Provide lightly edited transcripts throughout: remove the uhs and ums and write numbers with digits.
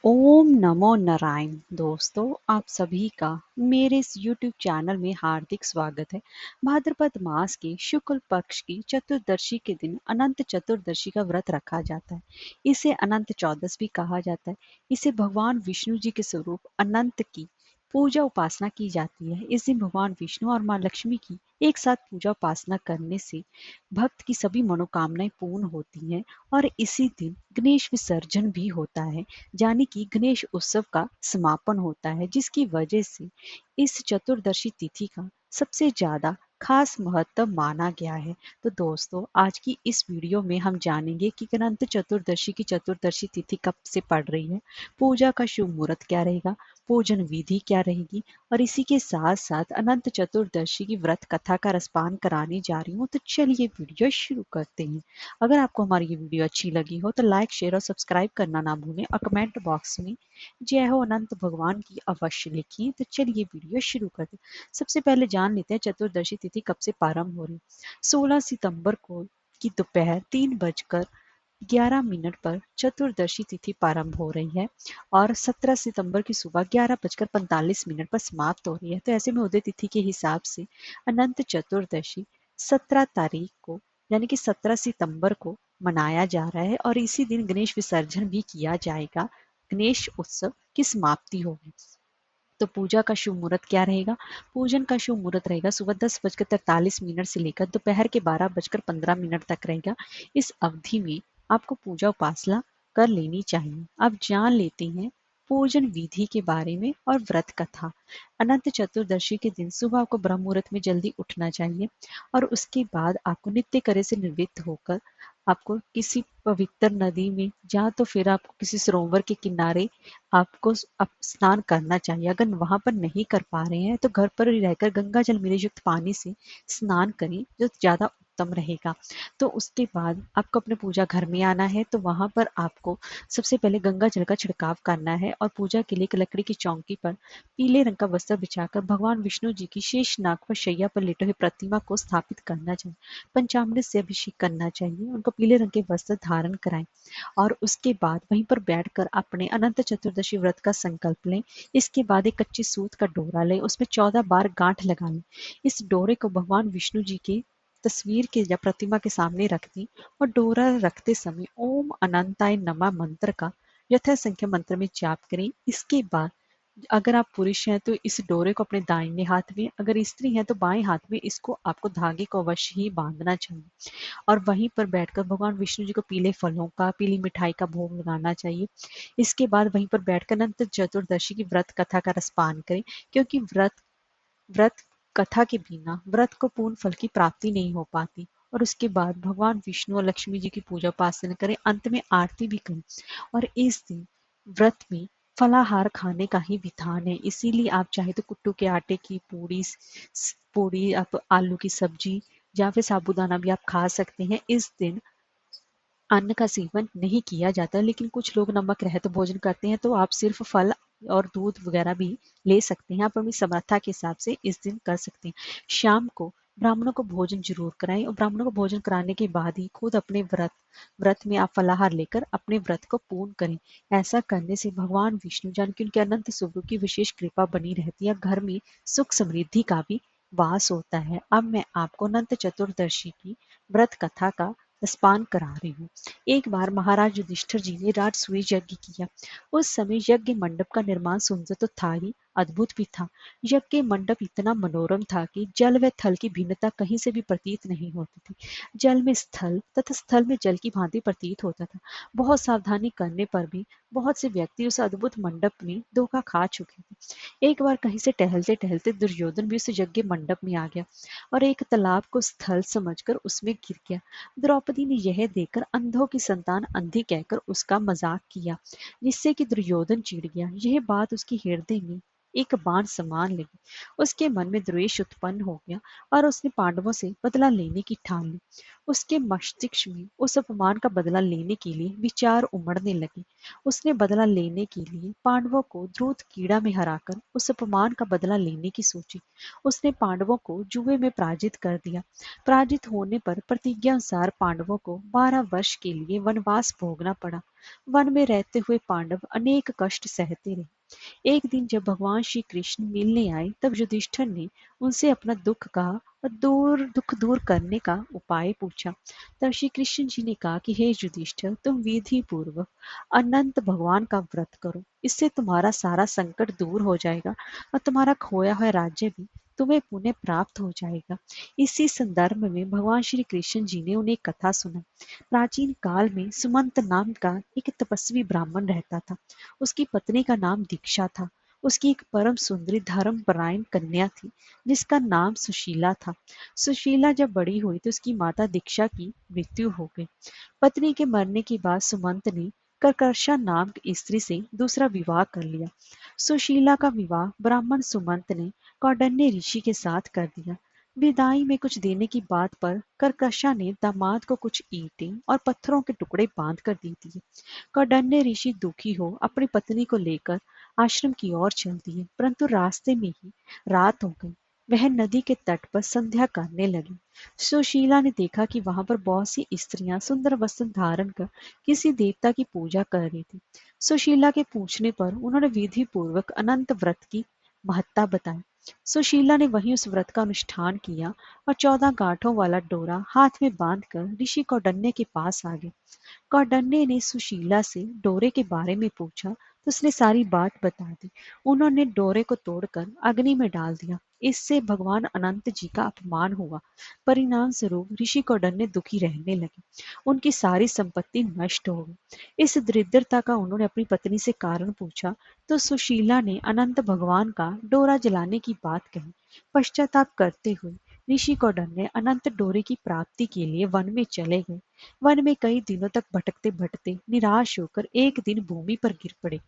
ओम नमो नारायण। दोस्तों, आप सभी का मेरे इस YouTube चैनल में हार्दिक स्वागत है। भाद्रपद मास के शुक्ल पक्ष की चतुर्दशी के दिन अनंत चतुर्दशी का व्रत रखा जाता है। इसे अनंत चौदस भी कहा जाता है। इसे भगवान विष्णु जी के स्वरूप अनंत की पूजा उपासना की जाती है। इस दिन भगवान विष्णु और माँ लक्ष्मी की एक साथ पूजा उपासना करने से भक्त की सभी मनोकामनाएं पूर्ण होती हैं और इसी दिन गणेश विसर्जन भी होता है, यानी कि गणेश उत्सव का समापन होता है, जिसकी वजह से इस चतुर्दशी तिथि का सबसे ज्यादा खास महत्व माना गया है। तो दोस्तों, आज की इस वीडियो में हम जानेंगे कि अनंत चतुर्दशी की चतुर्दशी तिथि कब से पड़ रही है, पूजा का शुभ मुहूर्त क्या रहेगा, पूजन विधि क्या रहेगी, और इसी के साथ साथ अनंत चतुर्दशी की व्रत कथा का रसपान कराने जा रही हूँ। तो चलिए वीडियो शुरू करते हैं। अगर आपको हमारी ये वीडियो अच्छी लगी हो तो लाइक, शेयर और सब्सक्राइब करना ना भूलें और कमेंट बॉक्स में जय हो अनंत भगवान की अवश्य लिखिए। तो चलिए वीडियो शुरू करते हैं। सबसे पहले जान लेते हैं चतुर्दशी तिथि कब से प्रारंभ हो रही है। 16 सितंबर को की दोपहर 3:11 पर चतुर्दशी तिथि प्रारंभ हो रही है और 17 सितंबर की सुबह 11:45 पर समाप्त हो रही है। तो ऐसे में उदय तिथि के हिसाब से अनंत चतुर्दशी 17 तारीख को, यानी कि 17 सितंबर को मनाया जा रहा है और इसी दिन गणेश विसर्जन भी किया जाएगा। गणेश उत्सव की समाप्ति होगी। तो पूजा का शुभ मुहूर्त क्या रहेगा? पूजन का शुभ मुहूर्त रहेगा सुबह 10:43 से लेकर दोपहर के 12:15 तक रहेगा। इस अवधि में आपको पूजा उपासना कर लेनी चाहिए। अब जान लेते हैं पूजन विधि के बारे में और व्रत कथा। अनंत चतुर्दशी के दिन सुबह आपको ब्रह्म मुहूर्त में जल्दी उठना चाहिए और उसके बाद आपको नित्य कार्य से निवृत्त होकर आपको किसी पवित्र नदी में या तो फिर आपको किसी सरोवर के किनारे आपको स्नान करना चाहिए। अगर वहां पर नहीं कर पा रहे हैं तो घर पर ही रहकर गंगा जल में युक्त पानी से स्नान करें, जो ज्यादा उत्तम रहेगा। तो उसके बाद आपको अपने पूजा घर में आना है। तो वहां पर आपको सबसे पहले गंगा जल का छिड़काव करना है और पूजा के लिए एक लकड़ी की चौकी पर पीले रंग का वस्त्र बिछाकर भगवान विष्णु जी की शेष नाग पर शैया पर लेटे हुए प्रतिमा को स्थापित करना चाहिए। पंचामृत से अभिषेक करना चाहिए। उनको पीले रंग के वस्त्र धारण कराएं और उसके बाद वहीं पर बैठकर अपने अनंत चतुर्दशी व्रत का संकल्प लें। इसके बाद एक कच्ची सूत का डोरा लें, उसमें 14 बार गांठ लगा लें। इस डोरे को भगवान विष्णु जी के तस्वीर के या प्रतिमा के सामने रख दी और डोरा रखते समय ओम अनंताय नमः मंत्र का यथा संख्या मंत्र में जाप करें। इसके बाद अगर आप पुरुष हैं तो इस डोरे को अपने दाहिने हाथ में, अगर स्त्री हैं तो बाएं हाथ में इसको आपको धागे को अवश्य ही बांधना चाहिए और वहीं पर बैठकर भगवान विष्णु जी को पीले फलों का, पीली मिठाई का भोग लगाना चाहिए। इसके बाद वहीं पर बैठकर अनंत चतुर्दशी की व्रत कथा का रसपान करें, क्योंकि व्रत व्रत कथा के बिना व्रत को पूर्ण फल की प्राप्ति नहीं हो पाती। और उसके बाद भगवान विष्णु और लक्ष्मी जी की पूजा उपासना करें, अंत में आरती भी करें। और इस दिन व्रत में फलाहार खाने का ही विधान है, इसीलिए आप चाहे तो कुट्टू के आटे की पूड़ी, आप आलू की सब्जी या फिर साबूदाना भी आप खा सकते हैं। इस दिन अन्न का सेवन नहीं किया जाता, लेकिन कुछ लोग नमक रहित भोजन करते हैं, तो आप सिर्फ फल और दूध वगैरह भी ले सकते हैं। आप अपनी समर्था के हिसाब से इस दिन कर सकते हैं। शाम को ब्राह्मणों को भोजन जरूर कराएं और ब्राह्मणों को भोजन कराने के बाद ही खुद अपने व्रत में आप फलाहार लेकर अपने व्रत को पूर्ण करें। ऐसा करने से भगवान विष्णु जान कि उनके अनंत स्वरूप की विशेष कृपा बनी रहती है, घर में सुख समृद्धि का भी वास होता है। अब मैं आपको अनंत चतुर्दशी की व्रत कथा का रसपान करा रही हूँ। एक बार महाराज युधिष्ठिर जी ने राजसूय यज्ञ किया। उस समय यज्ञ मंडप का निर्माण सुंदर तो था ही, अद्भुत भी था। यज्ञ मंडप इतना मनोरम था कि जल व थल की भिन्नता कहीं से भी प्रतीत नहीं होती थी। जल में स्थल तथा स्थल में जल की भांति प्रतीत होता था। बहुत सावधानी करने पर भी बहुत से व्यक्ति उस अद्भुत मंडप में धोखा खा चुके थे। एक बार कहीं से टहलते टहलते दुर्योधन भी उस यज्ञ मंडप में आ गया और एक तालाब को स्थल समझकर उसमें गिर गया। द्रौपदी ने यह देखकर अंधों की संतान अंधी कहकर उसका मजाक किया, जिससे कि दुर्योधन चिढ़ गया। यह बात उसके हृदय में एक बाण समान लगी। उसके मन में द्वेष उत्पन्न हो गया और उसने पांडवों से बदला लेने की ठान ली। उसके मस्तिष्क में उस अपमान का बदला लेने के लिए विचार उमड़ने लगे। उसने बदला लेने के लिए पांडवों को द्रुत कीड़ा में हराकर उस अपमान का बदला लेने की सोची। उसने पांडवों को जुए में पराजित कर दिया। पराजित होने पर प्रतिज्ञा अनुसार पांडवों को 12 वर्ष के लिए वनवास भोगना पड़ा। वन में रहते हुए पांडव अनेक कष्ट सहते रहे। एक दिन जब भगवान श्री कृष्ण मिलने आए तब युधिष्ठिर ने उनसे अपना दुख कहा और दुख दूर करने का उपाय पूछा। तब श्री कृष्ण जी ने कहा कि हे युधिष्ठिर, तुम विधि पूर्वक अनंत भगवान का व्रत करो। इससे तुम्हारा सारा संकट दूर हो जाएगा और तुम्हारा खोया हुआ राज्य भी तुम्हें पुनः प्राप्त हो जाएगा। इसी संदर्भ में भगवान श्री कृष्ण जी ने उन्हें कथा सुना। प्राचीन काल में सुमंत नाम का एक तपस्वी ब्राह्मण रहता था। उसकी पत्नी का नाम दीक्षा था। उसकी एक परम सुंदरी धर्मपरायण कन्या थी जिसका नाम सुशीला था। सुशीला जब बड़ी हुई तो उसकी माता दीक्षा की मृत्यु हो गई। पत्नी के मरने के बाद सुमंत ने करकर्षा नाम की स्त्री से दूसरा विवाह कर लिया। सुशीला का विवाह ब्राह्मण सुमंत ने कौंडिन्य ऋषि के साथ कर दिया। विदाई में कुछ देने की बात पर करकशा ने दामाद को कुछ ईंटें और पत्थरों के टुकड़े बांध कर दे दिए। कौंडिन्य ऋषि दुखी हो अपनी पत्नी को लेकर आश्रम की ओर चल दिए, परंतु रास्ते में ही रात हो गई। वह नदी के तट पर संध्या करने लगी। सुशीला ने देखा कि वहां पर बहुत सी स्त्रियां सुंदर वस्त्र धारण कर किसी देवता की पूजा कर रही थी। सुशीला के पूछने पर उन्होंने विधि पूर्वक अनंत व्रत की महत्ता बताई। सुशीला ने वहीं उस व्रत का अनुष्ठान किया और 14 गांठों वाला डोरा हाथ में बांधकर ऋषि कौंडिन्य के पास आ गए। कौंडिन्य ने सुशीला से डोरे के बारे में पूछा तो उसने सारी बात बता दी। उन्होंने डोरे को तोड़कर अग्नि में डाल दिया। इससे भगवान अनंत जी का अपमान हुआ। परिणाम स्वरूप ऋषि कौंडिन्य दुखी रहने लगे। उनकी सारी संपत्ति नष्ट हो गई। इस दरिद्रता का उन्होंने अपनी पत्नी से कारण पूछा तो सुशीला ने अनंत भगवान का डोरा जलाने की बात कही। पश्चाताप करते हुए ऋषि कौंडिन्य अनंत डोरे की प्राप्ति के लिए वन में चले गए। वन में कई दिनों तक भटकते भटकते निराश होकर एक दिन भूमि पर गिर पड़े।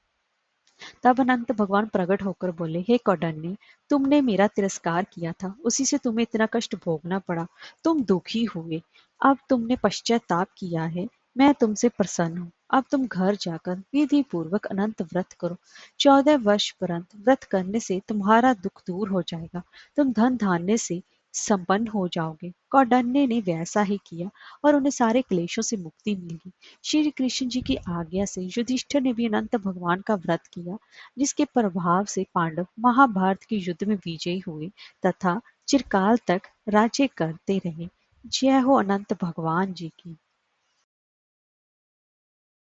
तब अनंत भगवान प्रकट होकर बोले, हे कौंडिन्य, तुमने मेरा तिरस्कार किया था, उसी से तुम्हें इतना कष्ट भोगना पड़ा। तुम दुखी हुए। अब तुमने पश्चाताप किया है, मैं तुमसे प्रसन्न हूँ। अब तुम घर जाकर विधि पूर्वक अनंत व्रत करो। 14 वर्ष पर्यंत व्रत करने से तुम्हारा दुख दूर हो जाएगा। तुम धन धान्य से संपन्न हो जाओगे। कौंडिन्य ने वैसा ही किया और उन्हें सारे क्लेशों से मुक्ति मिली। श्री कृष्ण जी की आज्ञा से युधिष्ठिर ने भी अनंत भगवान का व्रत किया, जिसके प्रभाव से पांडव महाभारत के युद्ध में विजयी हुए तथा चिरकाल तक राज्य करते रहे। जय हो अनंत भगवान जी की।